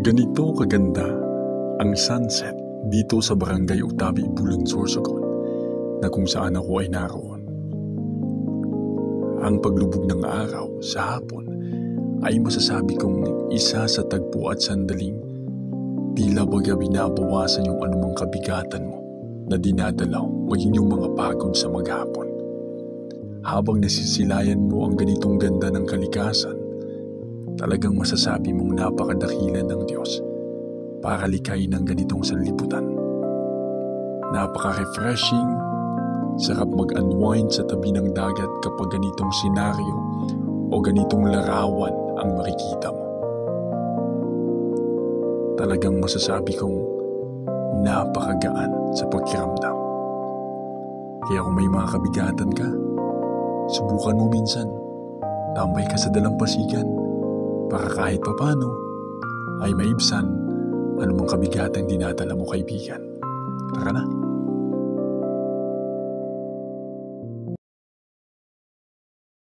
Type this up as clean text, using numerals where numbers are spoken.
Ganito kaganda ang sunset dito sa Barangay Utabi, Bulon, Sorsogon, na kung saan ako ay naroon. Ang paglubog ng araw sa hapon ay masasabi kong isa sa tagpo at sandaling tila baga binabawasan yung anumang kabigatan mo na dinadalaw maging yung mga pagod sa maghapon. Habang nasisilayan mo ang ganitong ganda ng kalikasan, talagang masasabi mong napakadakilan ng Diyos para likayin ng ganitong sanlibutan. Napaka-refreshing, sarap mag-unwind sa tabi ng dagat kapag ganitong senaryo o ganitong larawan ang makikita mo. Talagang masasabi kong napakagaan sa pakiramdam. Kaya kung may mga kabigatan ka, subukan mo minsan, tambay ka sa dalampasigan para kahit papano ay maibsan anumang kabigatang dinadala mo, kaibigan. Tara na!